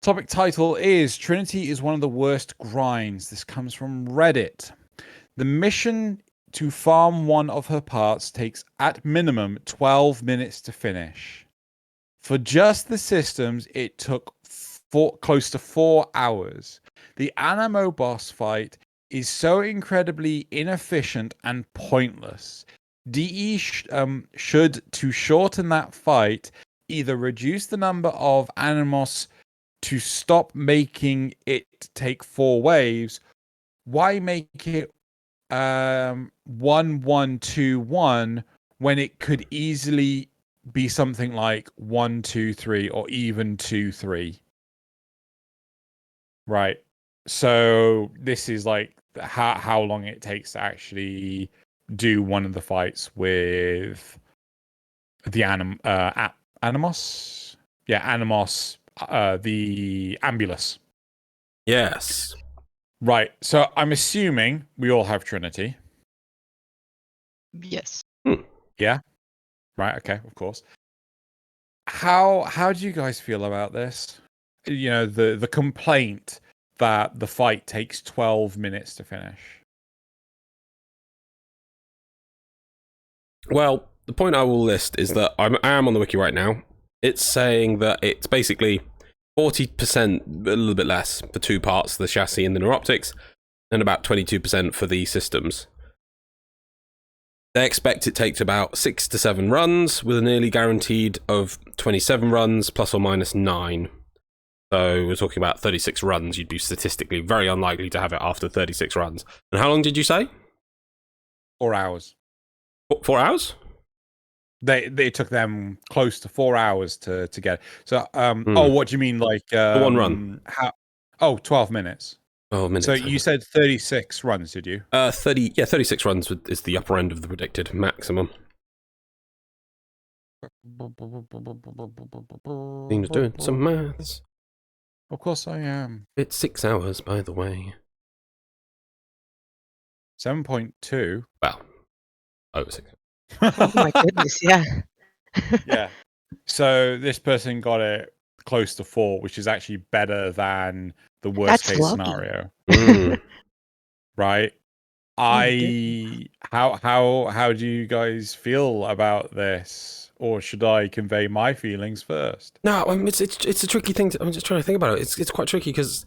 Topic title is Trinity is one of the worst grinds. This comes from Reddit. The mission to farm one of her parts takes at minimum 12 minutes to finish. For just the systems, it took close to 4 hours. The Animo boss fight is so incredibly inefficient and pointless. DE should, to shorten that fight, either reduce the number of Animos to stop making it take 4 waves. Why make it 1-1-2-1 when it could easily be something like 1-2-3 or even 2-3? Right. So this is like how long it takes to actually do one of the fights with the Animos. Yeah, Animos. The Ambulus. Yes. Right. So I'm assuming we all have Trinity. Yes. Yeah. Right. Okay. Of course. How do you guys feel about this? You know, the complaint that the fight takes 12 minutes to finish. Well, the point I will list is that I am on the wiki right now. It's saying that it's basically 40%, a little bit less, for 2 parts, the chassis and the neuroptics, and about 22% for the systems. They expect it takes about 6 to 7 runs, with a nearly guaranteed of 27 runs, plus or minus 9. So we're talking about 36 runs. You'd be statistically very unlikely to have it after 36 runs. And how long did you say? 4 hours. 4 hours? They took them close to 4 hours to get it. So oh, what do you mean, like one run? 12 minutes. Oh, minutes. So you said 36 runs, did you? 36 runs is the upper end of the predicted maximum. Seems doing some maths. Of course I am. It's 6 hours, by the way. 7.2. Well, over 6. Oh my goodness, yeah. Yeah. So this person got it close to 4, which is actually better than the worst case scenario. Right? How do you guys feel about this? Or should I convey my feelings first? No, I mean, it's a tricky thing. I'm just trying to think about it. It's quite tricky because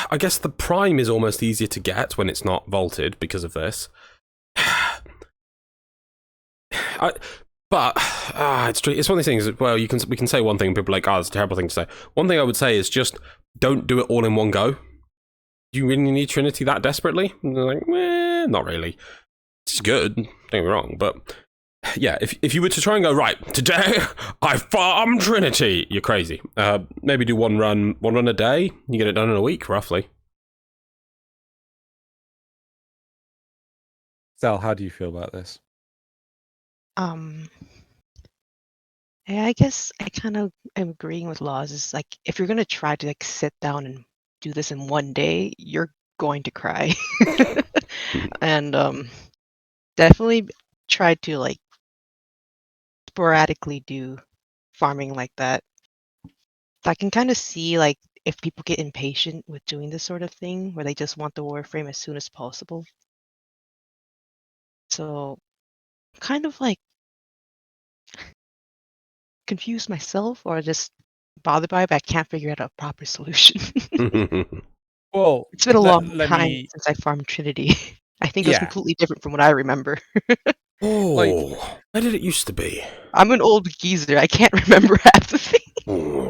I guess the prime is almost easier to get when it's not vaulted because of this. It's one of these things. Well, we can say one thing, and people are like, "Oh, it's a terrible thing to say." One thing I would say is just don't do it all in one go. Do you really need Trinity that desperately? And they're like, not really. It's good, don't get me wrong, but yeah, if you were to try and go, right, today I farm Trinity, you're crazy. Maybe do one run a day. You get it done in a week, roughly. Sal, how do you feel about this? Yeah, I guess I kind of am agreeing with Laws. It's like if you're gonna try to like sit down and do this in one day, you're going to cry. And definitely try to like sporadically do farming like that. I can kind of see like if people get impatient with doing this sort of thing where they just want the warframe as soon as possible. So kind of like confused myself or just bothered by it, but I can't figure out a proper solution. Well, it's been a long time since I farmed Trinity. I think it was completely different from what I remember. Where did it used to be? I'm an old geezer. I can't remember half the thing.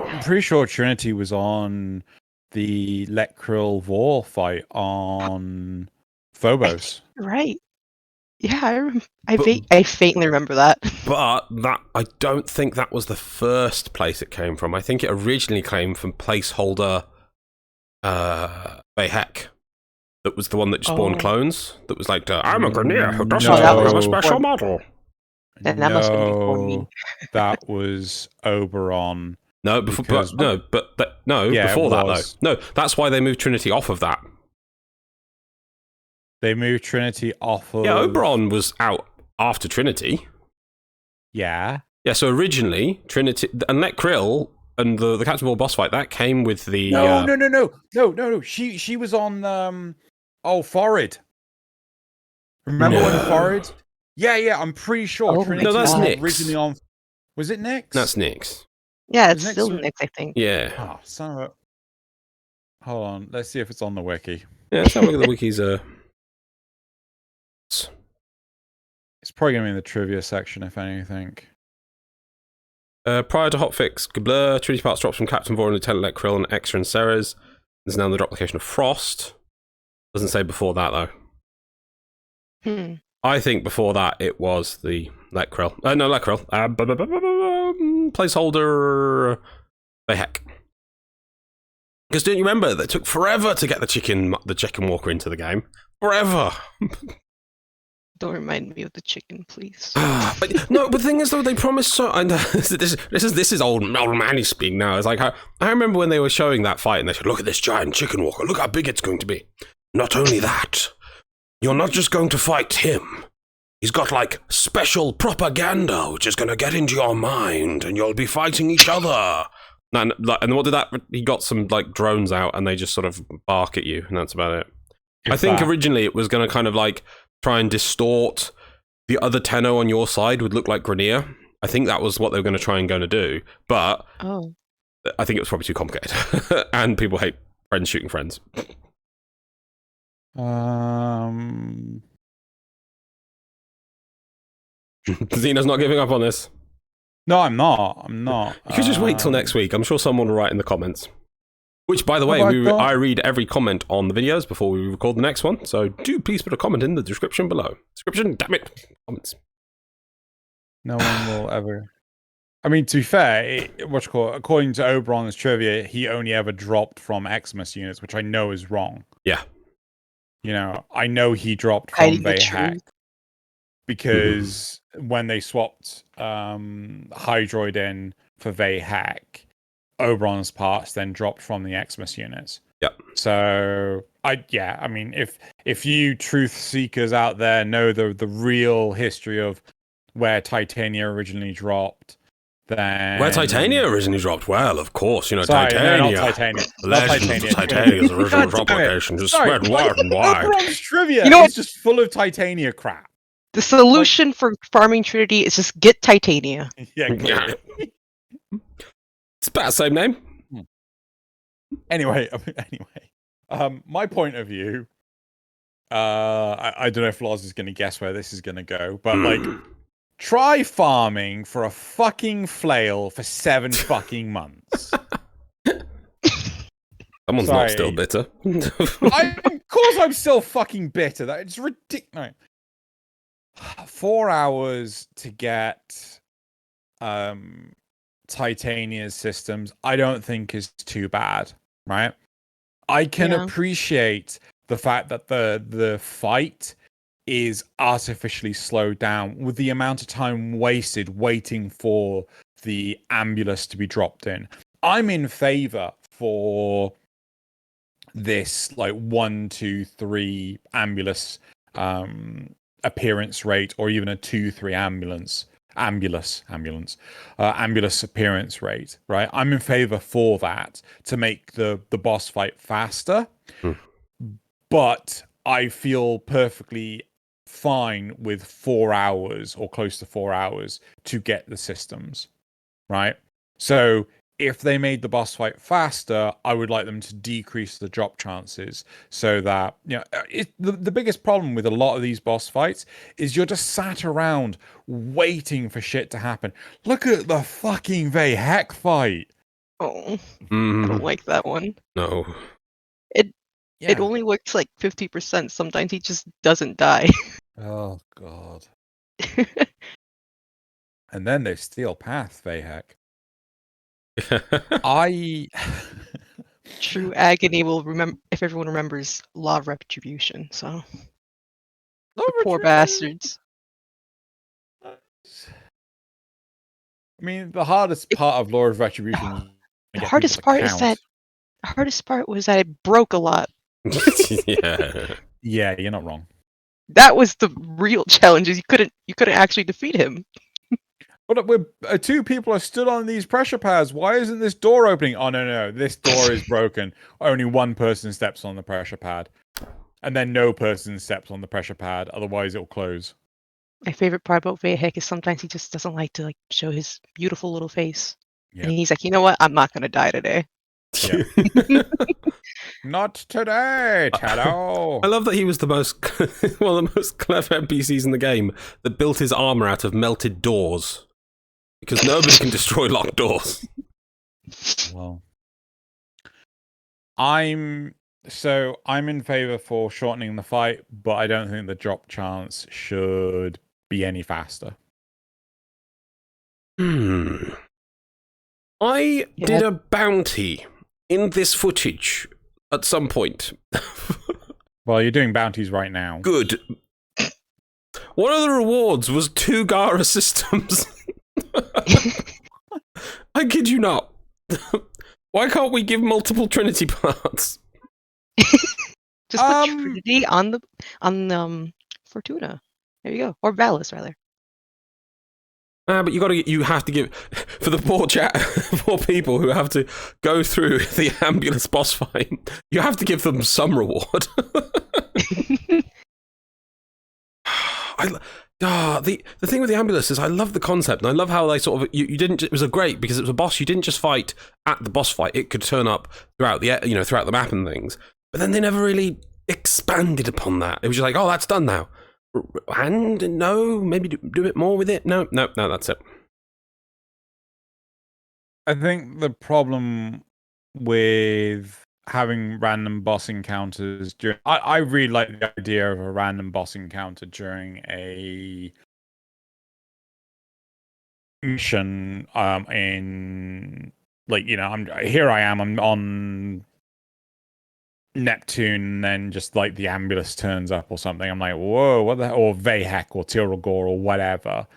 I'm pretty sure Trinity was on the Lekrill Vor fight on Phobos. Right. Yeah, I faintly remember that. But I don't think that was the first place it came from. I think it originally came from placeholder Bayhek. That was the one that spawned clones. That was like, I'm a Grenier who doesn't have a special model. Then that must have been before me. That was Oberon. No, before that though. No, that's why they moved Trinity off of that. They moved Trinity off of... Yeah, Oberon was out after Trinity. Yeah. Yeah, so originally, Trinity... And Lekrill and the Captain Ball boss fight that came with the No. She was on Forrid. Remember when Forrid? Yeah. I'm pretty sure Trinity that's was Nyx. originally on. Was it Nyx? That's Nyx. Yeah, Was it's Nyx still on- Nyx, I think. Yeah. Oh, son of a. Hold on. Let's see if it's on the wiki. Yeah, let's have a look at the wikis. It's probably gonna be in the trivia section, if anything. Prior to hotfix Blur, Trinity parts drops from Captain Vor and Lieutenant Let Krill and Extra and Ceres. There's now the drop location of Frost. Doesn't say before that though. I think before that it was the Let Krill. No, Let Krill. Placeholder. The heck. Because don't you remember that it took forever to get the chicken walker into the game? Forever. Don't remind me of the chicken, please. No, but the thing is, though, they promised so. And this is old Manny speak now. It's like I remember when they were showing that fight, and they said, "Look at this giant chicken walker. Look how big it's going to be." Not only that, you're not just going to fight him. He's got like special propaganda, which is going to get into your mind, and you'll be fighting each other. And what did that? He got some like drones out, and they just sort of bark at you, and that's about it. I think originally it was going to kind of like try and distort the other Tenno on your side would look like Grenier. I think that was what they were going to do, but I think it was probably too complicated, and people hate friends shooting friends. Xeno's not giving up on this. No, I'm not. You could just wait till next week. I'm sure someone will write in the comments. Which, by the way, I read every comment on the videos before we record the next one, so do please put a comment in the description below. Description, damn it! Comments. No one will ever... I mean, to be fair, according to Oberon's trivia, he only ever dropped from Xmas units, which I know is wrong. Yeah. You know, I know he dropped from Vayhak. Because when they swapped Hydroid in for Vayhak, Oberon's parts then dropped from the Xmas units. Yep. So I mean, if you truth seekers out there know the real history of where Titania originally dropped, then where Titania originally dropped, well, of course, you know, Titania. No, not Titania. Legends of Titania's original drop location just spread wide and wide. Oberon's trivia is just full of Titania crap. The solution for farming Trinity is just get Titania. Yeah. It's about the same name. Anyway, my point of view, I don't know if Loz is going to guess where this is going to go, but like, try farming for a fucking flail for 7 fucking months. Someone's not still bitter. Of course I'm still fucking bitter. It's ridiculous. 4 hours to get Titania's systems, I don't think is too bad, right? I can appreciate the fact that the fight is artificially slowed down with the amount of time wasted waiting for the ambulance to be dropped in. I'm in favor for this like 1, 2, 3 ambulance appearance rate, or even a 2, 3 ambulance appearance rate, right? I'm in favor for that to make the boss fight faster. But I feel perfectly fine with 4 hours or close to 4 hours to get the systems, right? So if they made the boss fight faster, I would like them to decrease the drop chances so that, you know, the biggest problem with a lot of these boss fights is you're just sat around waiting for shit to happen. Look at the fucking Vayhak fight. Oh, I don't like that one. No. It only works like 50%. Sometimes he just doesn't die. Oh, God. And then they steal Path, Vayhak. True agony will remember if everyone remembers Law of Retribution. So poor bastards. I mean, the hardest part of Law of Retribution. The hardest part was that it broke a lot. Yeah, you're not wrong. That was the real challenge. Is you couldn't actually defeat him. But we're two people are stood on these pressure pads. Why isn't this door opening? Oh no, this door is broken. Only one person steps on the pressure pad, and then no person steps on the pressure pad. Otherwise, it'll close. My favorite part about Vahek is sometimes he just doesn't like to show his beautiful little face, and he's like, you know what? I'm not gonna die today. Yeah. Not today, Tado. I love that he was the most one of the most clever NPCs in the game that built his armor out of melted doors. Because nobody can destroy locked doors. Well, I'm in favor for shortening the fight, but I don't think the drop chance should be any faster. I did a bounty in this footage at some point. Well, you're doing bounties right now. Good. One of the rewards was 2 Gara systems. I kid you not. Why can't we give multiple Trinity parts? Just put Trinity on Fortuna. There you go, or Valis rather. But you have to give for the poor people who have to go through the ambulance boss fight. You have to give them some reward. The thing with the ambulance is I love the concept, and I love how they sort of you didn't. It was a great because it was a boss. You didn't just fight at the boss fight; it could turn up throughout the map and things. But then they never really expanded upon that. It was just like, oh, that's done now, and no, maybe do a bit more with it. No, that's it. I think the problem with having random boss encounters during I really like the idea of a random boss encounter during a mission in I'm on Neptune, and then just like the ambulance turns up or something. I'm like, whoa, what the hell? Or Vahek or Tiragor or whatever.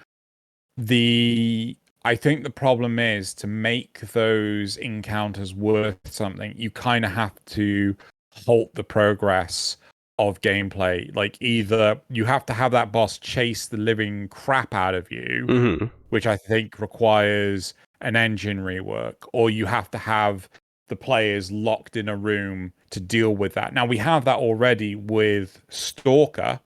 I think the problem is to make those encounters worth something, you kind of have to halt the progress of gameplay. Like, either you have to have that boss chase the living crap out of you, which I think requires an engine rework, or you have to have the players locked in a room to deal with that. Now, we have that already with Stalker.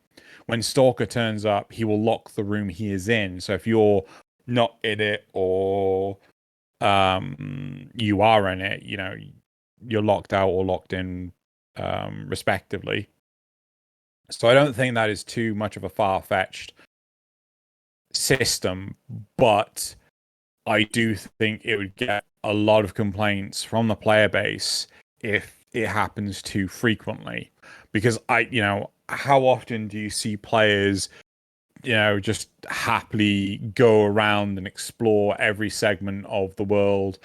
When Stalker turns up, he will lock the room he is in. So if you're not in it or you are in it, you're locked out or locked in respectively. So I don't think that is too much of a far-fetched system, but I do think it would get a lot of complaints from the player base if it happens too frequently. Because how often do you see players just happily go around and explore every segment of the world?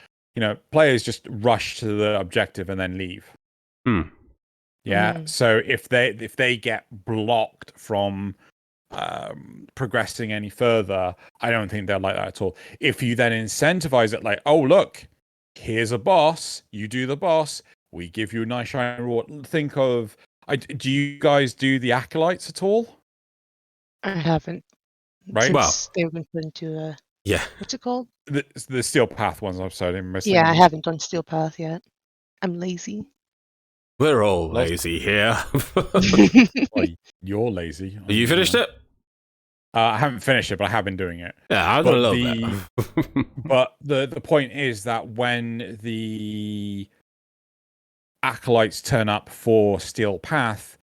Players just rush to the objective and then leave. Yeah. So if they get blocked from progressing any further, I don't think they're like that at all. If you then incentivize it, like, oh, look, here's a boss, you do the boss, we give you a nice shiny reward. Think of, do you guys do the acolytes at all? I haven't. Right. Since they've been put into what's it called? The Steel Path ones. I'm sorry, I haven't done Steel Path yet. I'm lazy. We're all lazy here. Well, you're lazy. Have you finished it? I haven't finished it, but I have been doing it. Yeah, I've got a little bit. But the point is that when the acolytes turn up for Steel Path,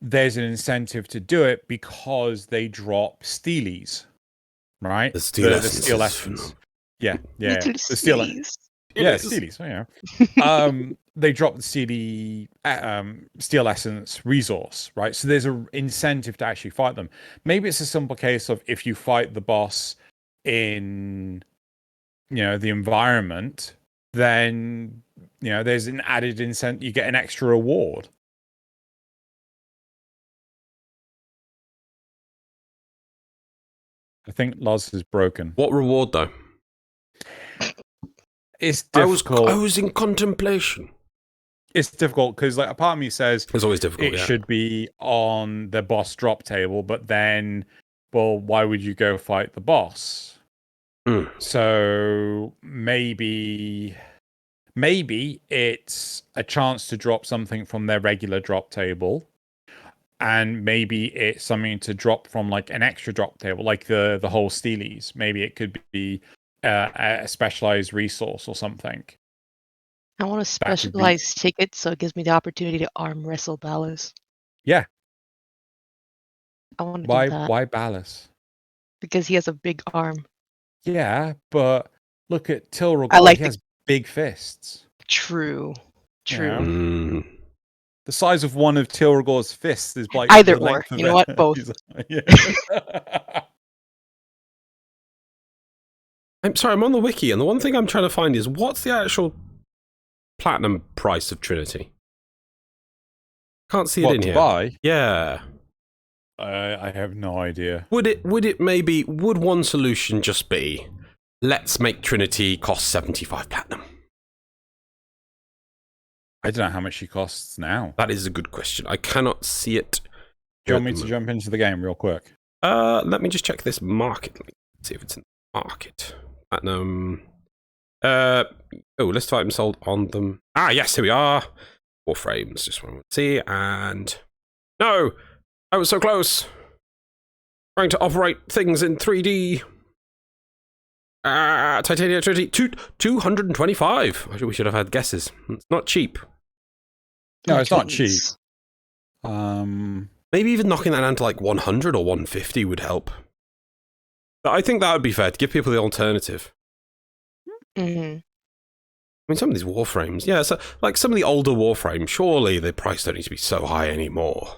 there's an incentive to do it because they drop steelies, right? The steel essence. Yeah. The steel essence. Yeah, steelies. They drop the steel essence resource, right? So there's an incentive to actually fight them. Maybe it's a simple case of if you fight the boss in, the environment, then there's an added incentive. You get an extra reward. I think Loz is broken. What reward though? It's difficult. I was in contemplation. It's difficult because, like, a part of me says it's always difficult. It should be on the boss drop table, but then, well, why would you go fight the boss? So maybe it's a chance to drop something from their regular drop table, and maybe it's something to drop from like an extra drop table, like the whole Steelies. Maybe it could be a specialized resource or something. I want a That could be specialized ticket so it gives me the opportunity to arm wrestle Ballas. yeah. I want to Why do that why Ballas? because he has a big arm. Yeah, but look at I Tilrogol. like He has big fists. True. You True. know? Mm. The size of one of Tilrogol's fists is like Either the or. length of You know what? it. Both. Yeah. I'm sorry, I'm on the wiki, and the one thing I'm trying to find is what's the actual platinum price of Trinity? Can't see it What in to here. buy? Yeah. I have no idea. Would one solution just be, let's make Trinity cost 75 platinum? I don't know how much she costs now. That is a good question. I cannot see it. Do you want me to jump into the game real quick? Let me just check this market link. See if it's in the market. Platinum. List of items sold on them. Ah, yes, here we are. Warframes, just want to see. And no, I was so close. Trying to operate things in 3D. Titania Trinity 225. We should have had guesses. It's not cheap. No, it's not cheap. Jeez. Maybe even knocking that down to like 100 or 150 would help. But I think that would be fair to give people the alternative. Mm-hmm. I mean, some of these Warframes, yeah, so like some of the older Warframes, surely the price don't need to be so high anymore.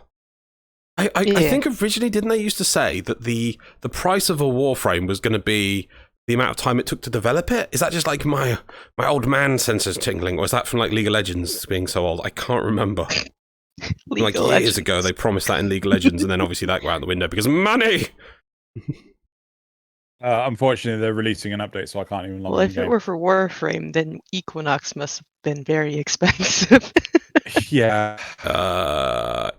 I think originally, didn't they used to say that the price of a Warframe was going to be the amount of time it took to develop it? Is that just like my old man senses tingling, or is that from like League of Legends being so old? I can't remember. Like years ago, they promised that in League of Legends, and then obviously that went out the window because money. Unfortunately, they're releasing an update, so I can't even log Well, in if the it game. were for Warframe, then Equinox must have been very expensive. Yeah.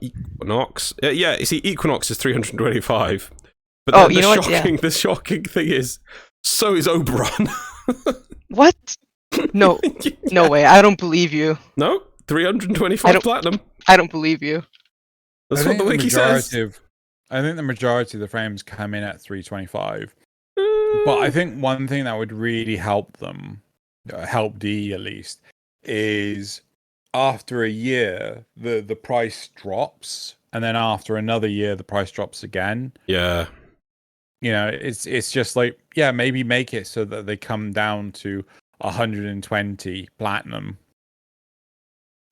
Equinox. Yeah, you see, Equinox is 325. But Oh, then you know what? Yeah. the shocking thing is, so is Oberon. What? No, no way. I don't believe you. No, 325 platinum. I don't believe you. That's what the wiki says. I think the majority of the frames come in at 325. But I think one thing that would really help them, help D at least, is after a year, the price drops, and then after another year, the price drops again. Yeah. You know, it's just like, yeah, maybe make it so that they come down to 120 platinum.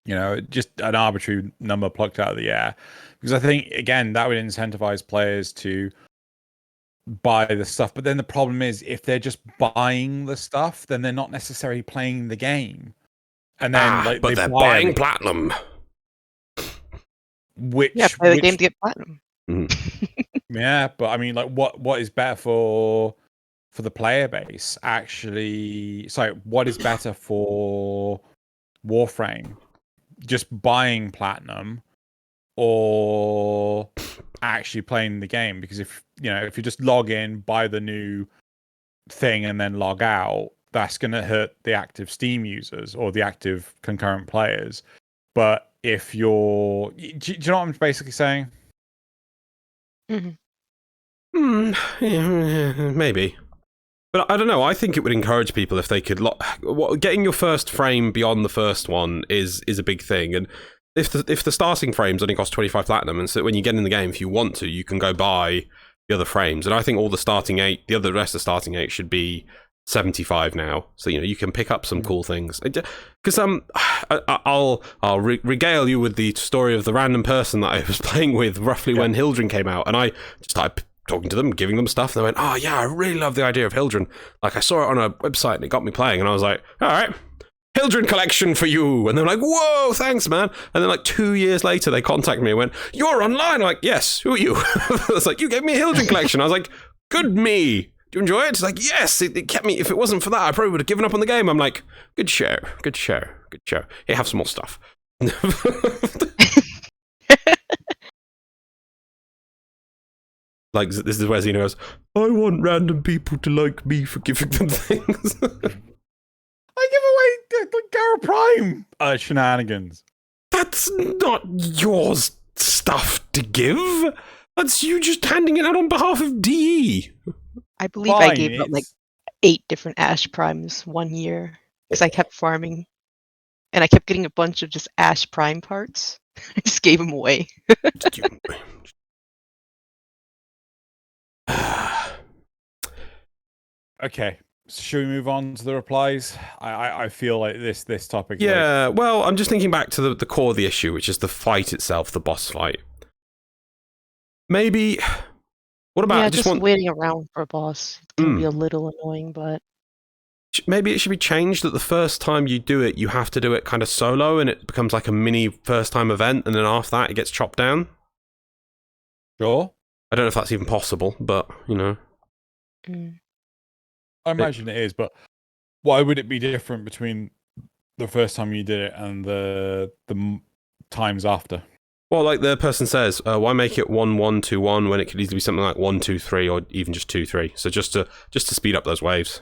You know, just an arbitrary number plucked out of the air. Because I think, again, that would incentivize players to buy the stuff. But then the problem is, if they're just buying the stuff, then they're not necessarily playing the game. And then, but they're buying platinum. Play the game to get platinum. Yeah, but I mean, like, what is better for the player base? Actually, sorry, what is better for Warframe? Just buying platinum, or actually playing the game? Because if you just log in, buy the new thing, and then log out, that's going to hurt the active Steam users or the active concurrent players. But if you're, do you know what I'm basically saying? Maybe. But I don't know. I think it would encourage people if they could. Getting your first frame beyond the first one is a big thing. And if the starting frames only cost 25 platinum, and so when you get in the game, if you want to, you can go buy the other frames. And I think all the starting 8, the rest of the starting 8 should be 75 now. So you can pick up some cool things. Because I'll regale you with the story of the random person that I was playing with roughly when Hildren came out, and I just started talking to them, giving them stuff, and they went, "Oh yeah, I really love the idea of Hildren. Like I saw it on a website and it got me playing," and I was like, "All right, Hildren collection for you." And they're like, "Whoa, thanks, man." And then like 2 years later, they contacted me and went, "You're online." I'm like, "Yes, who are you?" I was like, "You gave me a Hildren collection." I was like, "Good me. Do you enjoy it?" It's like, "Yes, it kept me. If it wasn't for that, I probably would have given up on the game." I'm like, "Good share, good share, good share. Here, have some more stuff." Like, this is where Xeno goes, I want random people to like me for giving them things. I give away the Gara Prime shenanigans. That's not yours stuff to give. That's you just handing it out on behalf of DE. I believe I Fine, gave out like it's- 8 different Ash Primes one year because I kept farming, and I kept getting a bunch of just Ash Prime parts. I just gave them away. Okay, so should we move on to the replies? I feel like this topic. Yeah, well, I'm just thinking back to the core of the issue, which is the fight itself, the boss fight. Maybe. What about Yeah, I just want waiting around for a boss can be a little annoying, but maybe it should be changed that the first time you do it, you have to do it kind of solo, and it becomes like a mini first time event, and then after that, it gets chopped down. Sure. I don't know if that's even possible, but you know. I imagine it is, but why would it be different between the first time you did it and the times after? Well, like the person says, why make it 1-1-2-1 when it could easily be something like 1-2-3 or even just 2-3? So just to speed up those waves,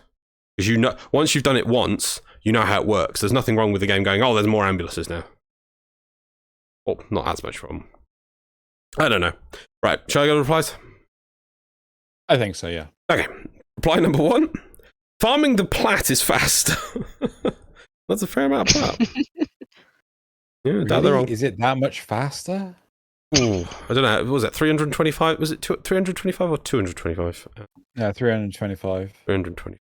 because you know once you've done it once, you know how it works. There's nothing wrong with the game going, oh, there's more ambulances now. Well, not as much problem. I don't know. Right, shall I go to replies? I think so. Yeah. Okay. Reply number 1: farming the plat is fast. That's a fair amount of plat. Yeah, they're wrong. Is it that much faster? Ooh, I don't know. What was it 325? Was it 325 or 225? Yeah, 325. 320.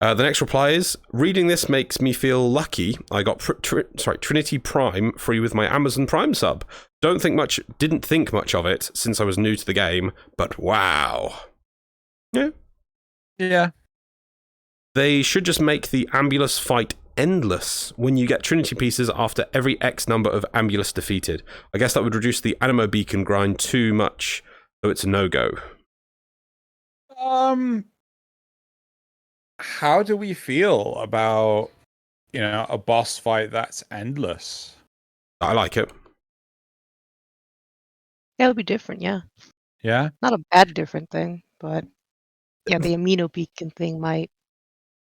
The next reply is, reading this makes me feel lucky. I got Trinity Prime free with my Amazon Prime sub. Didn't think much of it since I was new to the game, but wow. Yeah. Yeah. They should just make the Ambulus fight endless when you get Trinity pieces after every X number of Ambulus defeated. I guess that would reduce the Animo Beacon grind too much, so it's a no-go. How do we feel about, a boss fight that's endless? I like it. that would be different. Yeah, Yeah. not a bad different thing, but yeah, the amino beacon thing might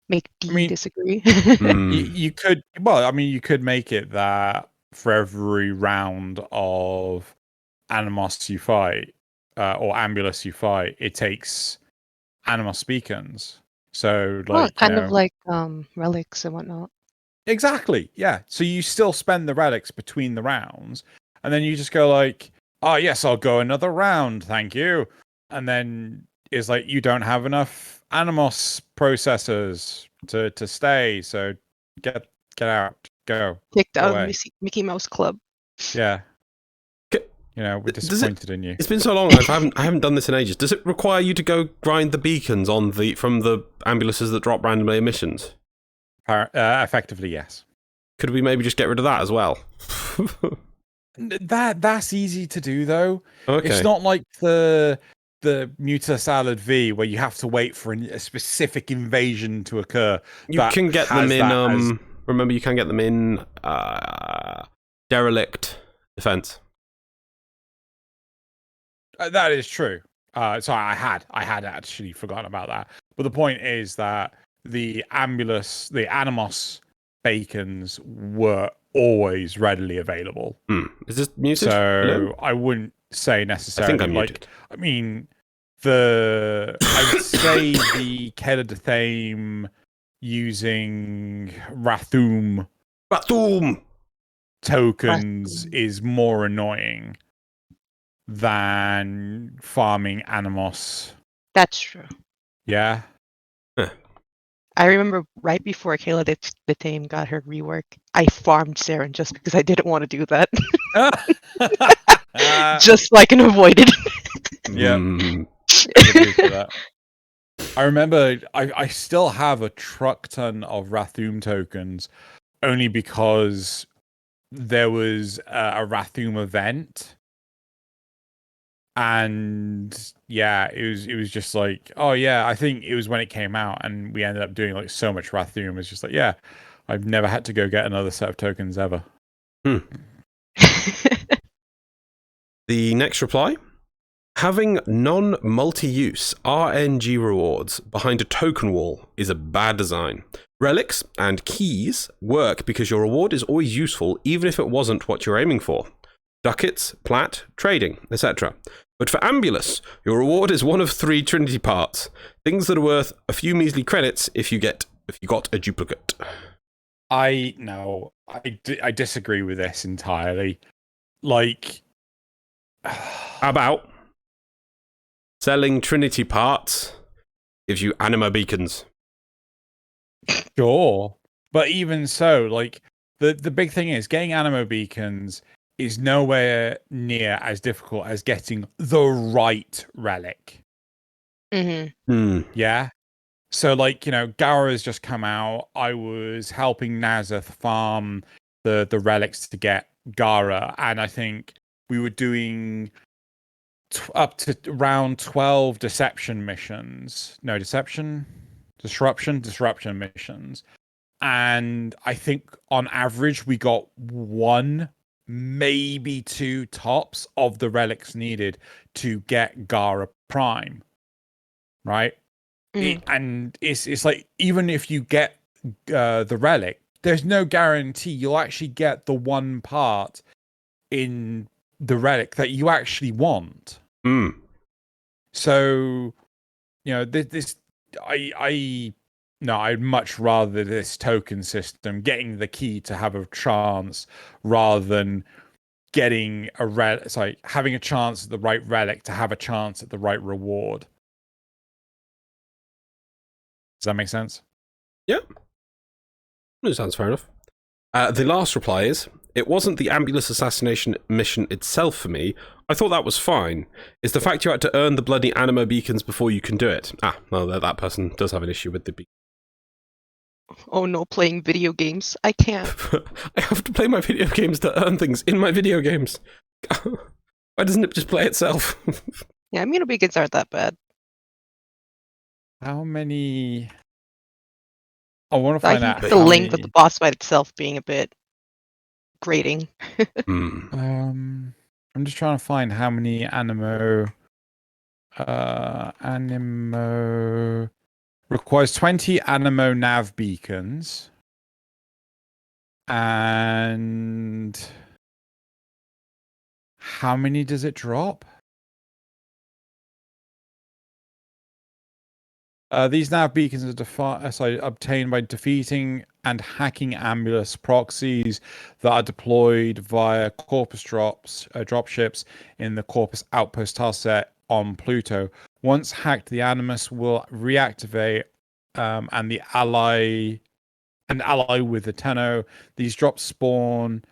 make D disagree. You could, you could make it that for every round of Animos you fight, or Ambulus you fight, it takes Animos beacons. So, Well, like, kind of like relics and whatnot. exactly, yeah. So you still spend the relics between the rounds, and then you just go like, "Oh yes, I'll go another round, thank you." And then it's like you don't have enough Animos processors to stay, so get out, go. Kicked out away. of Mickey Mouse Club. Yeah. We're disappointed in you. It's been so long. I haven't done this in ages. Does it require you to go grind the beacons from the ambulances that drop randomly emissions? Effectively, yes. Could we maybe just get rid of that as well? That's easy to do though. Okay. It's not like the Muta Salad V where you have to wait for a specific invasion to occur. You can get them in. Remember, you can get them in derelict defense. That is true. Sorry, I had actually forgotten about that. But the point is that the Animos bacons were always readily available. Is this muted? So Hello? I wouldn't say necessarily. I think I'm muted. I mean, I would say the Keda de Thame using Rathum tokens is more annoying than farming Animos. That's true. Yeah. I remember right before Kayla the Tame got her rework, I farmed Saren just because I didn't want to do that. Just so I can avoid it. Yeah. I remember I still have a truck ton of Rathum tokens only because there was a Rathum event. And yeah, it was just like, oh yeah, I think it was when it came out and we ended up doing like so much Rathum. It's just like, yeah, I've never had to go get another set of tokens ever. The next reply. Having non-multi-use RNG rewards behind a token wall is a bad design. Relics and keys work because your reward is always useful even if it wasn't what you're aiming for. Ducats, plat, trading, etc. But for Ambulus, your reward is one of 3 Trinity parts. Things that are worth a few measly credits if you got a duplicate. I disagree with this entirely. Like, How about selling Trinity parts gives you anima beacons? sure, but even so, like the big thing is getting animo beacons is nowhere near as difficult as getting the right relic. Yeah. So, like, Gara has just come out. I was helping Nazeth farm the relics to get Gara, and I think we were doing up to around 12 deception missions. No, disruption missions. And I think on average we got 1, maybe 2 tops of the relics needed to get Gara Prime. Right? And it's like, even if you get the relic, there's no guarantee you'll actually get the one part in the relic that you actually want. So, I'd much rather this token system, getting the key to have a chance, rather than getting having a chance at the right relic to have a chance at the right reward. Does that make sense? Yeah. That sounds fair enough. The last reply is, it wasn't the Ambulus assassination mission itself for me. I thought that was fine. It's the fact you had to earn the bloody anima beacons before you can do it. Well, that person does have an issue with the beacon. Oh no, playing video games. I can't. I have to play my video games to earn things in my video games. Why doesn't it just play itself? Yeah, anima beacons aren't that bad. How many? I want to find out. The link with the boss fight itself being a bit grating. I'm just trying to find how many animo requires 20 animo nav beacons, and how many does it drop? These nav beacons are obtained by defeating and hacking Ambulus proxies that are deployed via Corpus dropships in the Corpus outpost tile set on Pluto. Once hacked, the Animus will reactivate and ally with the Tenno. These drops spawn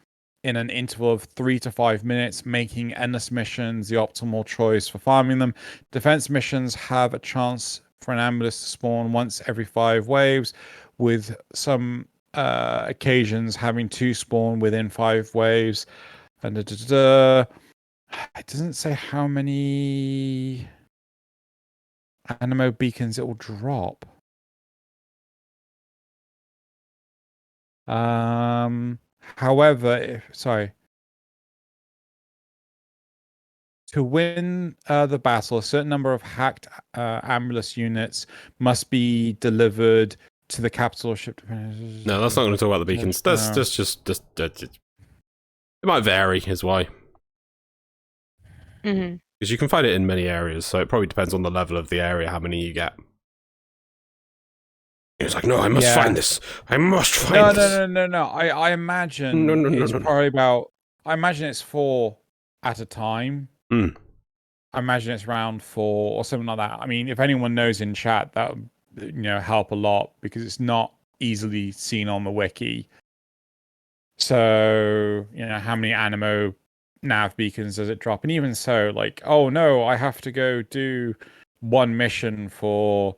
in an interval of 3 to 5 minutes, making endless missions the optimal choice for farming them. Defense missions have a chance for an Ambulus to spawn once every 5 waves, with some occasions having 2 spawn within 5 waves. And it doesn't say how many animo beacons it will drop. However, to win the battle, a certain number of hacked Ambulus units must be delivered to the capital ship. No, that's not going to talk about the beacons. That's just it might vary, is why. Because you can find it in many areas, so it probably depends on the level of the area, how many you get. It's like, no, I must find this. I must find this. No. I imagine it's probably about. I imagine it's 4 at a time. I imagine it's around 4 or something like that. I mean, if anyone knows in chat, that would help a lot, because it's not easily seen on the wiki. So how many animo nav beacons does it drop? And even so, like, oh no, I have to go do one mission for,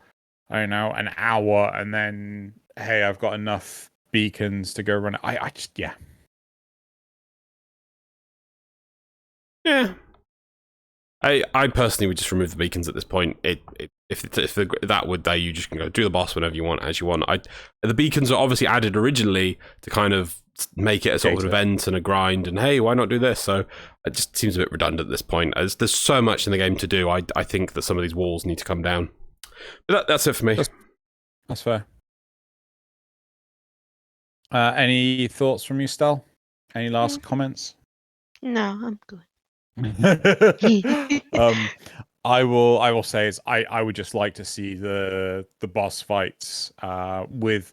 I don't know, an hour, and then hey, I've got enough beacons to go run it. I just yeah. I personally would just remove the beacons at this point. It If that would you just can go do the boss whenever you want, as you want. The beacons are obviously added originally to kind of make it a sort of an event and a grind, and hey, why not do this? So it just seems a bit redundant at this point. As there's so much in the game to do, I think that some of these walls need to come down. But that's it for me. That's fair. Any thoughts from you, Stel? Any last comments? No, I'm good. I will say is I would just like to see the boss fights with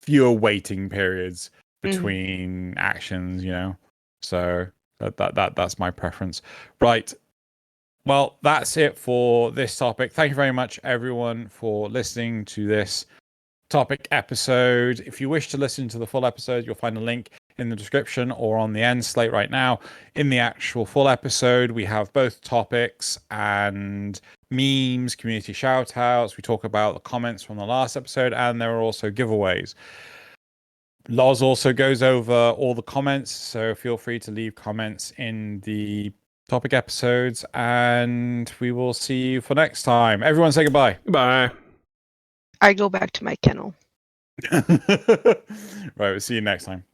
fewer waiting periods between actions, you know. So that's my preference. Right. Well, that's it for this topic. Thank you very much, everyone, for listening to this topic episode. If you wish to listen to the full episode, you'll find a link in the description or on the end slate right now. In the actual full episode, we have both topics and memes, community shout outs. We talk about the comments from the last episode, and there are also giveaways. Loz also goes over all the comments, so feel free to leave comments in the topic episodes, and we will see you for next time. Everyone say goodbye. Bye. I go back to my kennel. Right, we'll see you next time.